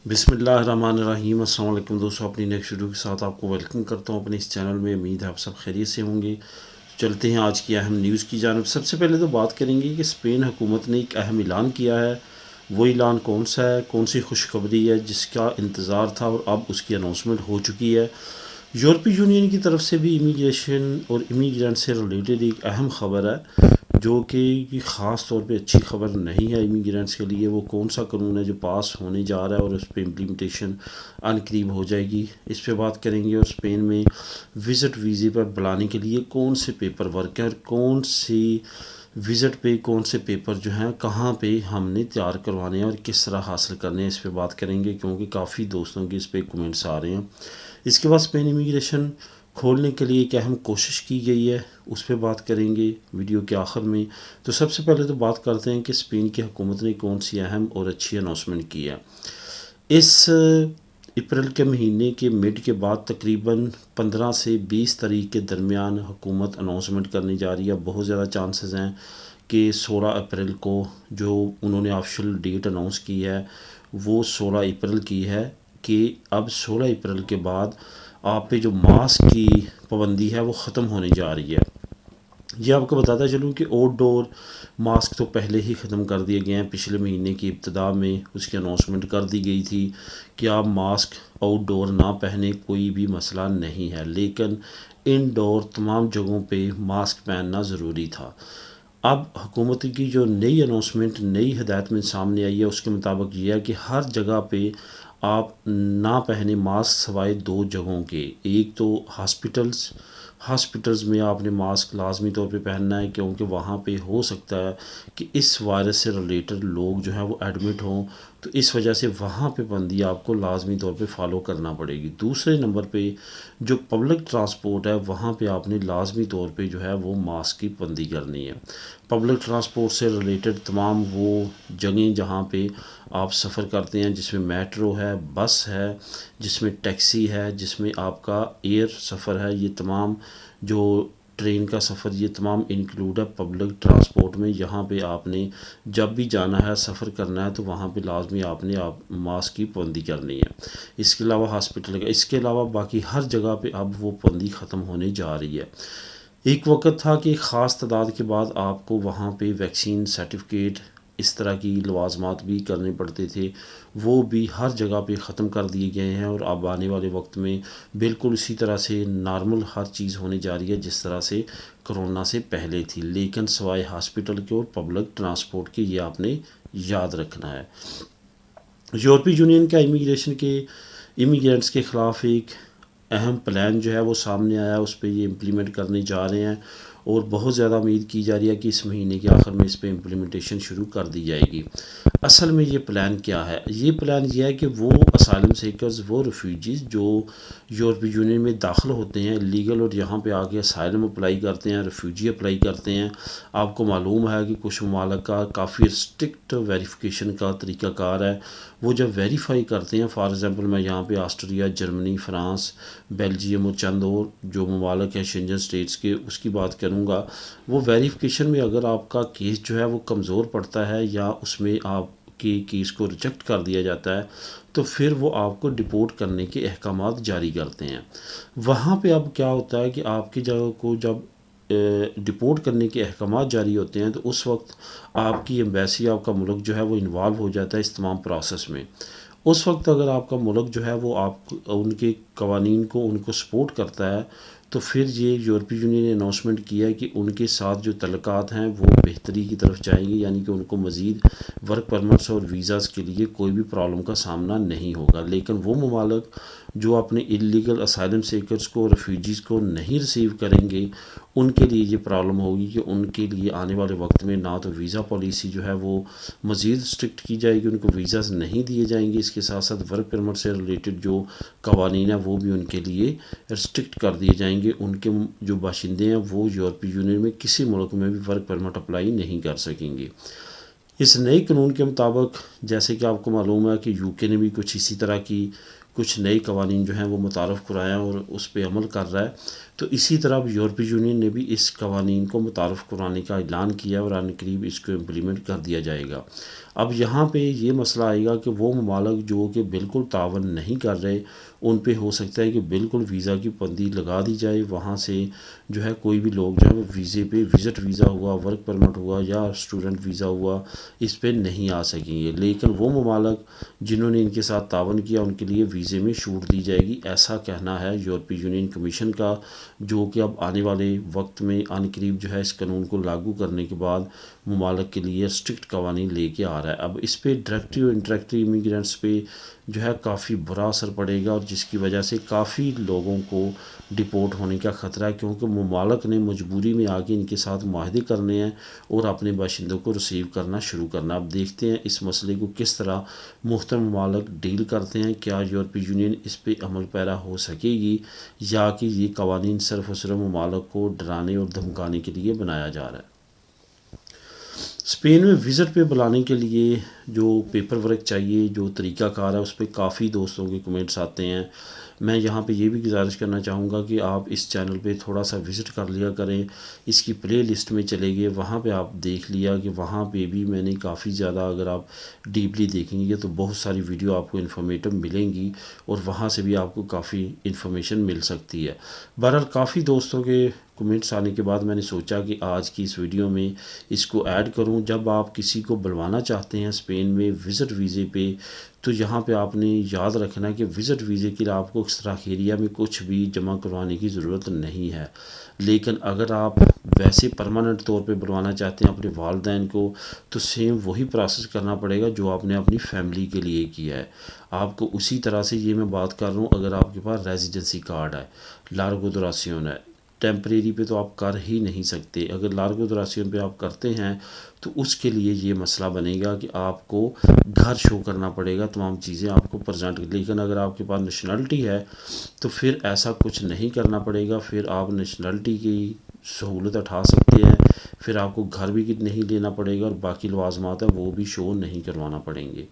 بسم اللہ الرحمن الرحیم۔ السلام علیکم دوستوں، اپنی نیکسٹ ویڈیو کے ساتھ آپ کو ویلکم کرتا ہوں اپنے اس چینل میں۔ امید ہے آپ سب خیریت سے ہوں گے۔ چلتے ہیں آج کی اہم نیوز کی جانب۔ سب سے پہلے تو بات کریں گے کہ اسپین حکومت نے ایک اہم اعلان کیا ہے۔ وہ اعلان کون سا ہے، کون سی خوشخبری ہے جس کا انتظار تھا اور اب اس کی اناؤنسمنٹ ہو چکی ہے۔ یورپی یونین کی طرف سے بھی امیگریشن اور امیگرینٹ سے ریلیٹڈ ایک اہم خبر ہے، جو کہ خاص طور پہ اچھی خبر نہیں ہے امیگرینٹس کے لیے۔ وہ کون سا قانون ہے جو پاس ہونے جا رہا ہے اور اس پہ امپلیمنٹیشن ان قریب ہو جائے گی، اس پہ بات کریں گے۔ اور اسپین میں وزٹ ویزے پر بلانے کے لیے کون سے پیپر ورک ہیں اور کون سی وزٹ پہ کون سے پیپر جو ہیں کہاں پہ ہم نے تیار کروانے ہیں اور کس طرح حاصل کرنے ہیں، اس پہ بات کریں گے کیونکہ کافی دوستوں کے اس پہ کمنٹس آ رہے ہیں۔ اس کے بعد اسپین امیگریشن کھولنے کے لیے ایک اہم کوشش کی گئی ہے، اس پہ بات کریں گے ویڈیو کے آخر میں۔ تو سب سے پہلے تو بات کرتے ہیں کہ اسپین کی حکومت نے کون سی اہم اور اچھی اناؤنسمنٹ کی ہے۔ اس اپریل کے مہینے کے مڈ کے بعد تقریباً 15 سے 20 تاریخ کے درمیان حکومت اناؤنسمنٹ کرنے جا رہی ہے۔ بہت زیادہ چانسز ہیں کہ 16 اپریل کو جو انہوں نے آفیشیل ڈیٹ اناؤنس کی ہے وہ 16 اپریل کی ہے کہ اب 16 اپریل کے بعد آپ پہ جو ماسک کی پابندی ہے وہ ختم ہونے جا رہی ہے۔ یہ آپ کو بتاتا چلوں کہ آؤٹ ڈور ماسک تو پہلے ہی ختم کر دیے گئے ہیں۔ پچھلے مہینے کی ابتدا میں اس کی اناؤنسمنٹ کر دی گئی تھی کہ آپ ماسک آؤٹ ڈور نہ پہنے، کوئی بھی مسئلہ نہیں ہے، لیکن ان ڈور تمام جگہوں پہ ماسک پہننا ضروری تھا۔ اب حکومت کی جو نئی اناؤنسمنٹ، نئی ہدایت میں سامنے آئی ہے، اس کے مطابق یہ ہے کہ ہر جگہ پہ آپ نہ پہنے ماسک سوائے 2 جگہوں کے۔ ایک تو ہاسپٹلز میں آپ نے ماسک لازمی طور پہ پہننا ہے، کیونکہ وہاں پہ ہو سکتا ہے کہ اس وائرس سے ریلیٹڈ لوگ جو ہیں وہ ایڈمٹ ہوں، تو اس وجہ سے وہاں پہ بندی آپ کو لازمی طور پہ فالو کرنا پڑے گی۔ دوسرے نمبر پہ جو پبلک ٹرانسپورٹ ہے وہاں پہ آپ نے لازمی طور پہ جو ہے وہ ماسک کی پابندی کرنی ہے۔ پبلک ٹرانسپورٹ سے ریلیٹڈ تمام وہ جگہیں جہاں پہ آپ سفر کرتے ہیں، جس میں میٹرو ہے، بس ہے، جس میں ٹیکسی ہے، جس میں آپ کا ایئر سفر ہے، یہ تمام جو ٹرین کا سفر، یہ تمام انکلوڈ ہے پبلک ٹرانسپورٹ میں۔ یہاں پہ آپ نے جب بھی جانا ہے، سفر کرنا ہے، تو وہاں پہ لازمی آپ نے ماسک کی پابندی کرنی ہے۔ اس کے علاوہ ہاسپٹل کا، اس کے علاوہ باقی ہر جگہ پہ اب وہ پابندی ختم ہونے جا رہی ہے۔ ایک وقت تھا کہ خاص تعداد کے بعد آپ کو وہاں پہ ویکسین سرٹیفکیٹ، اس طرح کی لوازمات بھی کرنے پڑتے تھے، وہ بھی ہر جگہ پہ ختم کر دیے گئے ہیں، اور اب آنے والے وقت میں بالکل اسی طرح سے نارمل ہر چیز ہونے جا رہی ہے جس طرح سے کرونا سے پہلے تھی، لیکن سوائے ہاسپٹل کے اور پبلک ٹرانسپورٹ کے، یہ آپ نے یاد رکھنا ہے۔ یورپی یونین کا امیگرینٹس کے خلاف ایک اہم پلان جو ہے وہ سامنے آیا، اس پہ یہ امپلیمنٹ کرنے جا رہے ہیں، اور بہت زیادہ امید کی جا رہی ہے کہ اس مہینے کے آخر میں اس پہ امپلیمنٹیشن شروع کر دی جائے گی۔ اصل میں یہ پلان کیا ہے؟ یہ پلان یہ ہے کہ وہ اسائلم سیکرز، وہ ریفیوجیز جو یورپی یونین میں داخل ہوتے ہیں لیگل اور یہاں پہ آ کے اسائلم اپلائی کرتے ہیں، ریفیوجی اپلائی کرتے ہیں، آپ کو معلوم ہے کہ کچھ ممالک کا کافی اسٹرکٹ ویریفیکیشن کا طریقہ کار ہے۔ وہ جب ویریفائی کرتے ہیں، فار ایگزامپل میں یہاں پہ آسٹریا، جرمنی، فرانس، بیلجیم اور چند اور جو ممالک ہیں شنجن اسٹیٹس کے، اس کی بات کروں گا، وہ ویریفیکیشن میں اگر آپ کا کیس جو ہے وہ کمزور پڑتا ہے یا اس میں آپ کے کیس کو ریجیکٹ کر دیا جاتا ہے، تو پھر وہ آپ کو ڈپورٹ کرنے کے احکامات جاری کرتے ہیں۔ وہاں پہ اب کیا ہوتا ہے کہ آپ کی جگہ کو جب ڈپورٹ کرنے کے احکامات جاری ہوتے ہیں، تو اس وقت آپ کی ایمبیسی، آپ کا ملک جو ہے وہ انوالو ہو جاتا ہے اس تمام پروسیس میں۔ اس وقت اگر آپ کا ملک جو ہے وہ آپ ان کے قوانین کو، ان کو سپورٹ کرتا ہے، تو پھر یہ یورپی یونین نے اناؤنسمنٹ کیا ہے کہ ان کے ساتھ جو تعلقات ہیں وہ بہتری کی طرف جائیں گے، یعنی کہ ان کو مزید ورک پرمٹس اور ویزاز کے لیے کوئی بھی پرابلم کا سامنا نہیں ہوگا۔ لیکن وہ ممالک جو اپنے انلیگل اسائلم سیکرز کو، ریفیوجیز کو نہیں ریسیو کریں گے، ان کے لیے یہ پرابلم ہوگی کہ ان کے لیے آنے والے وقت میں نہ تو ویزا پالیسی جو ہے وہ مزید اسٹرکٹ کی جائے گی، ان کو ویزاز نہیں دیے جائیں گے، اس کے ساتھ ساتھ ورک پرمٹ سے ریلیٹڈ جو قوانین ہیں وہ بھی ان کے لیے ریسٹرکٹ کر دیے جائیں گے۔ ان کے جو باشندے ہیں وہ یورپی یونین میں کسی ملک میں بھی ورک پرمٹ اپلائی نہیں کر سکیں گے۔ اس نئے قانون کے مطابق، جیسے کہ آپ کو معلوم ہے کہ یو کے نے بھی کچھ اسی طرح کی کچھ نئے قوانین جو ہیں وہ متعارف کرائے ہیں اور اس پہ عمل کر رہا ہے۔ تو اسی طرح اب یورپی یونین نے بھی اس قوانین کو متعارف کرانے کا اعلان کیا اور عن قریب اس کو امپلیمنٹ کر دیا جائے گا۔ اب یہاں پہ یہ مسئلہ آئے گا کہ وہ ممالک جو کہ بالکل تعاون نہیں کر رہے ان پہ ہو سکتا ہے کہ بالکل ویزا کی پابندی لگا دی جائے، وہاں سے جو ہے کوئی بھی لوگ جو ہے وہ ویزے پہ وزٹ ویزا ہوا، ورک پرمٹ ہوا یا اسٹوڈنٹ ویزا ہوا اس پہ نہیں آ سکیں گے، لیکن وہ ممالک جنہوں نے ان کے ساتھ تعاون کیا ان کے لیے ویزے میں چھوٹ دی جائے گی، ایسا کہنا ہے یورپی یونین کمیشن کا، جو کہ اب آنے والے وقت میں عن قریب جو ہے اس قانون کو لاگو کرنے کے بعد ممالک کے لیے اسٹرکٹ قوانین لے کے آ رہا ہے۔ اب اس پہ ڈائریکٹلی اور انڈائریکٹلی امیگرینٹس پہ جو ہے کافی برا اثر پڑے گا، اور جس کی وجہ سے کافی لوگوں کو ڈپورٹ ہونے کا خطرہ ہے، کیونکہ ممالک نے مجبوری میں آ کے ان کے ساتھ معاہدے کرنے ہیں اور اپنے باشندوں کو ریسیو کرنا شروع کرنا۔ اب دیکھتے ہیں اس مسئلے کو کس طرح محترم ممالک ڈیل کرتے ہیں، کیا یورپی یونین اس پہ عمل پیرا ہو سکے گی یا کہ یہ قوانین صرف اور صرف ممالک کو ڈرانے اور دھمکانے کے لیے بنایا جا رہا ہے۔ اسپین میں وزٹ پہ بلانے کے لیے جو پیپر ورک چاہیے، جو طریقہ کار ہے، اس پہ کافی دوستوں کے کمنٹس آتے ہیں۔ میں یہاں پہ یہ بھی گزارش کرنا چاہوں گا کہ آپ اس چینل پہ تھوڑا سا وزٹ کر لیا کریں، اس کی پلے لسٹ میں چلے گئے، وہاں پہ آپ دیکھ لیا کہ وہاں پہ بھی میں نے کافی زیادہ، اگر آپ ڈیپلی دیکھیں گے تو بہت ساری ویڈیو آپ کو انفارمیٹو ملیں گی اور وہاں سے بھی آپ کو کافی انفارمیشن مل سکتی ہے۔ بہرحال کافی دوستوں کے کمنٹس آنے کے بعد میں نے سوچا کہ آج کی اس ویڈیو میں اس کو ایڈ کروں۔ جب آپ کسی کو بلوانا چاہتے ہیں اسپین میں وزٹ ویزے پہ، تو یہاں پہ آپ نے یاد رکھنا ہے کہ وزٹ ویزے کے لیے آپ کو اکستراخیریہ میں کچھ بھی جمع کروانے کی ضرورت نہیں ہے، لیکن اگر آپ ویسے پرماننٹ طور پہ بلوانا چاہتے ہیں اپنے والدین کو تو سیم وہی پروسیس کرنا پڑے گا جو آپ نے اپنی فیملی کے لیے کیا ہے۔ آپ کو اسی طرح سے یہ میں بات کر رہا ہوں، اگر آپ کے پاس ریزیڈنسی کارڈ ہے، لارگو دوراسیون ہے، ٹیمپریری پہ تو آپ کر ہی نہیں سکتے، اگر لارگو دوراسیون پہ آپ کرتے ہیں تو اس کے لیے یہ مسئلہ بنے گا کہ آپ کو گھر شو کرنا پڑے گا، تمام چیزیں آپ کو پرزینٹ، لیکن اگر آپ کے پاس نیشنلٹی ہے تو پھر ایسا کچھ نہیں کرنا پڑے گا، پھر آپ نیشنلٹی کی سہولت اٹھا سکتے ہیں، پھر آپ کو گھر بھی نہیں لینا پڑے گا اور باقی لوازمات ہیں وہ بھی شو نہیں کروانا پڑیں گے۔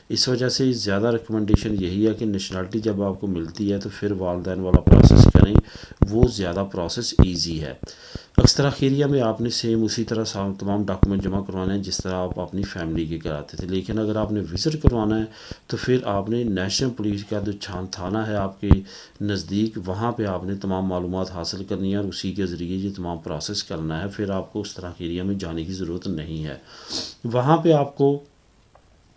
اس وجہ سے زیادہ ریکمنڈیشن یہی ہے کہ نیشنلٹی جب آپ کو ملتی ہے تو پھر والدین والا پروسیس کریں، وہ زیادہ پروسیس ایزی ہے۔ اکستراخیریہ میں آپ نے سیم اسی طرح تمام ڈاکومنٹ جمع کروانا ہے جس طرح آپ اپنی فیملی کے کراتے تھے، لیکن اگر آپ نے وزٹ کروانا ہے تو پھر آپ نے نیشنل پولیس کا جو تھانہ ہے آپ کے نزدیک، وہاں پہ آپ نے تمام معلومات حاصل کرنی ہے اور اسی کے ذریعے یہ تمام پروسیس کرنا ہے، پھر آپ کو اکستراخیریہ میں جانے کی ضرورت نہیں ہے۔ وہاں پہ آپ کو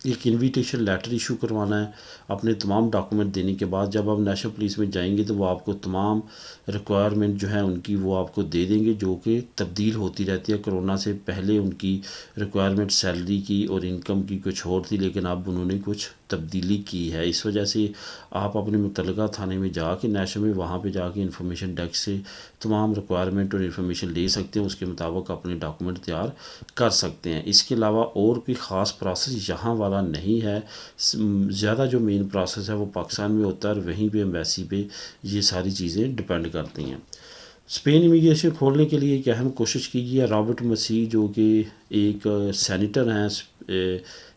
ایک انویٹیشن لیٹر ایشو کروانا ہے اپنے تمام ڈاکومنٹ دینے کے بعد۔ جب آپ نیشنل پولیس میں جائیں گے تو وہ آپ کو تمام ریکوائرمنٹ جو ہیں ان کی وہ آپ کو دے دیں گے، جو کہ تبدیل ہوتی رہتی ہے۔ کرونا سے پہلے ان کی ریکوائرمنٹ سیلری کی اور انکم کی کچھ اور تھی، لیکن اب انہوں نے کچھ تبدیلی کی ہے، اس وجہ سے آپ اپنے متعلقہ تھانے میں جا کے نیشنل میں وہاں پہ جا کے انفارمیشن ڈیسک سے تمام ریکوائرمنٹ اور انفارمیشن لے سکتے ہیں، اس کے مطابق اپنے ڈاکومنٹ تیار کر سکتے ہیں۔ اس کے علاوہ اور کوئی خاص پروسیس یہاں والا نہیں ہے، زیادہ جو مین پروسیس ہے وہ پاکستان میں ہوتا ہے اور وہیں پہ ایمبیسی پہ یہ ساری چیزیں ڈپینڈ کرتی ہیں۔ اسپین امیگریشن کھولنے کے لیے ایک اہم کوشش کی گئی ہے۔ رابرٹ مسیح جو کہ ایک سینیٹر ہیں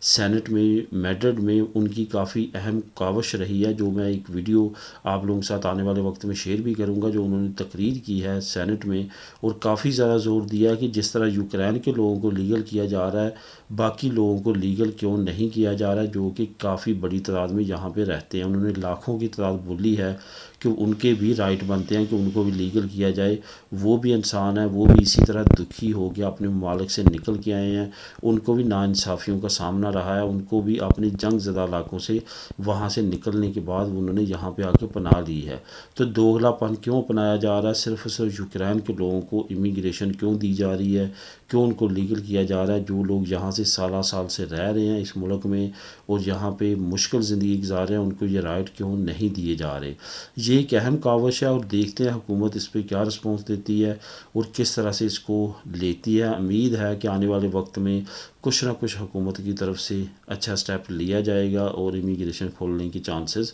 سینٹ میں میڈرڈ میں، ان کی کافی اہم کاوش رہی ہے، جو میں ایک ویڈیو آپ لوگوں کے ساتھ آنے والے وقت میں شیئر بھی کروں گا، جو انہوں نے تقریر کی ہے سینٹ میں، اور کافی زیادہ زور دیا کہ جس طرح یوکرین کے لوگوں کو لیگل کیا جا رہا ہے، باقی لوگوں کو لیگل کیوں نہیں کیا جا رہا ہے، جو کہ کافی بڑی تعداد میں یہاں پہ رہتے ہیں۔ انہوں نے لاکھوں کی تعداد بولی ہے کہ ان کے بھی رائٹ بنتے ہیں کہ ان کو بھی لیگل کیا جائے، وہ بھی انسان ہیں، وہ بھی اسی طرح دکھی ہو کے اپنے ممالک سے نکل کے آئے ہیں، ان کو بھی ناانصافیوں کا سامنا رہا ہے، ان کو بھی اپنے جنگ زدہ علاقوں سے وہاں سے نکلنے کے بعد انہوں نے یہاں پہ آ کے پناہ لی ہے۔ تو دوگلا پن کیوں اپنایا جا رہا ہے؟ صرف اور صرف یوکرین کے لوگوں کو امیگریشن کیوں دی جا رہی ہے، کیوں ان کو لیگل کیا جا رہا ہے؟ جو لوگ یہاں سے سالہ سال سے رہ رہے ہیں اس ملک میں اور یہاں پہ مشکل زندگی گزار رہے ہیں، ان کو یہ رائٹ کیوں نہیں دیے جا رہے؟ یہ ایک اہم کاوش ہے اور دیکھتے ہیں حکومت اس پہ کیا رسپانس دیتی ہے اور کس طرح سے اس کو لیتی ہے۔ امید ہے کہ آنے والے وقت میں کچھ نہ کچھ حکومت کی طرف سے اچھا سٹیپ لیا جائے گا اور امیگریشن کھولنے کی چانسز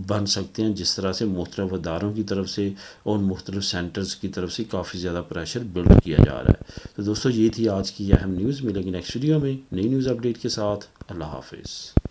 بن سکتے ہیں، جس طرح سے مختلف اداروں کی طرف سے اور مختلف سینٹرز کی طرف سے کافی زیادہ پریشر بلڈ کیا جا رہا ہے۔ تو دوستو یہ تھی آج کی اہم نیوز، ملیں گے نیکسٹ ویڈیو میں نئی نیوز اپڈیٹ کے ساتھ۔ اللہ حافظ۔